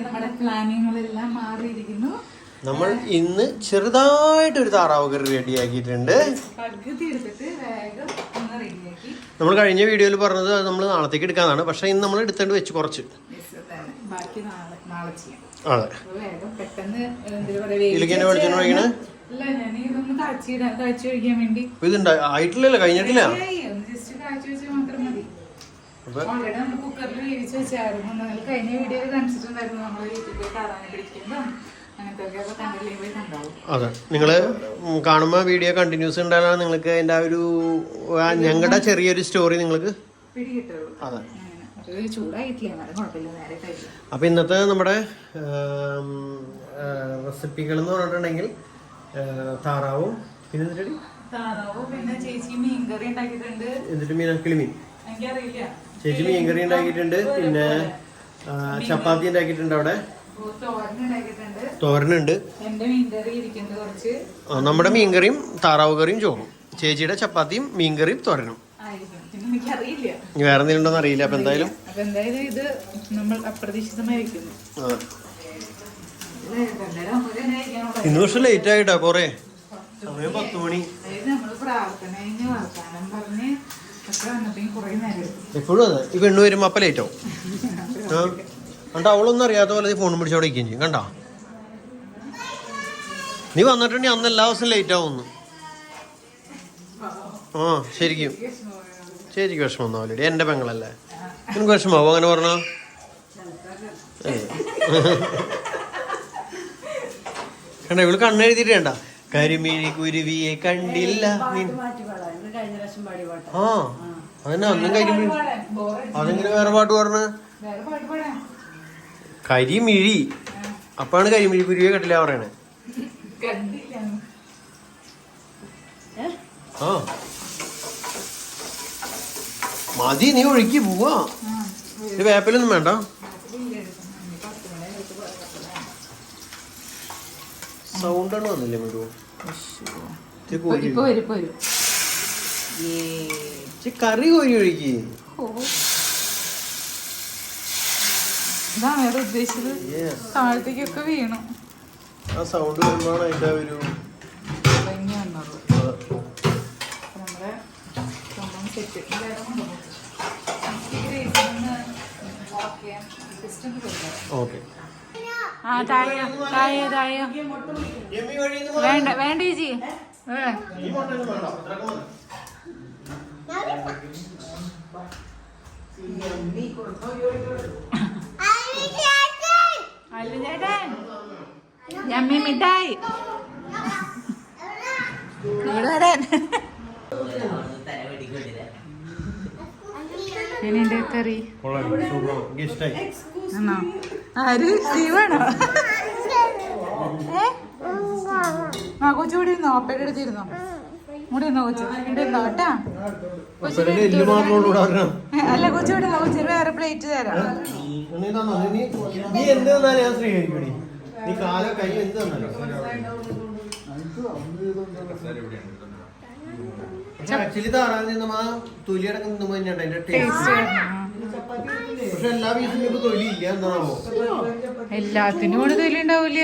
നമ്മുടെ പ്ലാനിങ്ങുകളെല്ലാം മാറിയിരിക്കുന്നു. നമ്മൾ ഇന്ന് ചെറുതായിട്ടൊരു താറാവ് കറി റെഡിയാക്കിയിട്ടുണ്ട്. നമ്മൾ കഴിഞ്ഞ വീഡിയോയിൽ പറഞ്ഞത് അത് നമ്മൾ നാളത്തേക്ക് എടുക്കാന്നാണ്. പക്ഷെ ഇന്ന് നമ്മൾ എടുത്തോണ്ട് വെച്ച് കുറച്ച്. അതെ. ഇതിലേക്ക് വെളിച്ചെണ്ണ ഒഴിക്കണേ. ഇതുണ്ട് ആയിട്ടില്ലല്ലോ, കഴിഞ്ഞിട്ടില്ല. അതെ, നിങ്ങള് കാണുമ്പോ വീഡിയോ കണ്ടിന്യൂസ് ഉണ്ടായാലാണ് നിങ്ങൾക്ക് അതിന്റെ ആ ഒരു ഞങ്ങളുടെ ചെറിയൊരു സ്റ്റോറി നിങ്ങൾക്ക്. അതെ. അപ്പൊ ഇന്നത്തെ നമ്മുടെ റെസിപ്പികൾ എന്ന് പറഞ്ഞിട്ടുണ്ടെങ്കിൽ താറാവും പിന്നെ ചേച്ചി മീൻകറി ഉണ്ടാക്കിയിട്ടുണ്ട്. എന്നിട്ട് മീൻ ചേച്ചി മീൻകറി ഉണ്ടാക്കിയിട്ടുണ്ട്. പിന്നെ ചപ്പാത്തി ഉണ്ടാക്കിയിട്ടുണ്ട്. അവിടെ തോരനുണ്ട്. നമ്മുടെ മീൻകറിയും താറാവ് കറിയും ചോറും, ചേച്ചിയുടെ ചപ്പാത്തിയും മീൻകറിയും തോരനും. വേറെ എന്തെങ്കിലും ഉണ്ടോന്ന് അറിയില്ല. അപ്പൊ എന്തായാലും ഇത് നമ്മൾ അപ്രതീക്ഷിതമായിരിക്കുന്നു. ഇന്ന് പക്ഷെ ലേറ്റ് ആയിട്ടാ കൊറേ സമയം 10 മണി. എപ്പോഴും അതെ, ഈ പെണ്ണു വരുമ്പോ അപ്പൊ ലേറ്റ് ആവും. കണ്ട അവളൊന്നും അറിയാത്ത പോലെ ഫോണും പിടിച്ചവിടെ ഇരിക്കുകയും ചെയ്യും. കണ്ടാ നീ വന്നിട്ടുണ്ടെങ്കിൽ അന്ന് എല്ലാ ദിവസവും ലേറ്റ് ആവുന്നു. ശരിക്കും ചേച്ചിക്ക് വിഷമം ഒന്നും ആവില്ലേ? എന്റെ പെങ്ങളല്ലേ, നിനക്ക് വിഷമാവോ അങ്ങനെ പറഞ്ഞോ? കണ്ട ഇവള് കണ്ണെഴുതിട്ടേണ്ട. കരിമിഴി കുരുവിയെ കണ്ടില്ല. അതന്നെ അന്നും കരിമിഴി. അതെങ്ങനെ വേറെ പാട്ട് പറഞ്ഞ? കരിമിഴി. അപ്പാണ് കരിമിഴി കുരുവിയെ കണ്ടില്ല പറയണേ. മതി, നീ ഒഴുക്കി പോവാ. ഇത് വേപ്പിലൊന്നും വേണ്ട. സൗണ്ടാണ് വന്നില്ലേ മറ്റോ? കറി കോരി ഒഴുക്കി. ഉദ്ദേശിച്ചത് താഴത്തേക്കൊക്കെ വീണു. ആ സൗണ്ട് വരുമ്പോഴാണ് അതിന്റെ ഒരു ഓക്കെ. വേണ്ട വേണ്ട ചേച്ചി. യമ്മി മിഠായി ഇവിടെ വരാൻ. എങ്ങനെയുണ്ട് കറി? ആര് ജീവാണോ? കൊച്ചുകൂടി ഇരുന്നോ? അപ്പയുടെ അടുത്തിരുന്നോ? കൂടെ ഇരുന്നോ കൊച്ചു? ഇവിടെ ഇരുന്നോ കേട്ടാ. അല്ല കൊച്ചുകൂടി ഇരുന്നോ? കൊച്ചു വേറെ പ്ലേറ്റ് തരാം. ആക്ച്വലി താറാവിൽ നിന്നും ആ തൊലി അടക്കം പക്ഷെ എല്ലാ പീസിനും തൊലി ഇല്ല എന്നാണോ? എല്ലാത്തിനും കൂടെ തൊലി ഉണ്ടാവില്ല.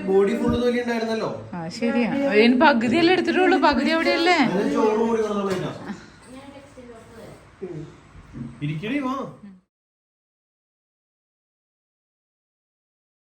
ബോഡി ഫുള്ള് തൊലി ഉണ്ടായിരുന്നല്ലോ. ശരിയാ, അതിന് പകുതിയല്ലേ എടുത്തിട്ടുള്ളൂ. പകുതി എവിടെയല്ലേ? ചോറ് കൂടി ഇരിക്കണേ വാ.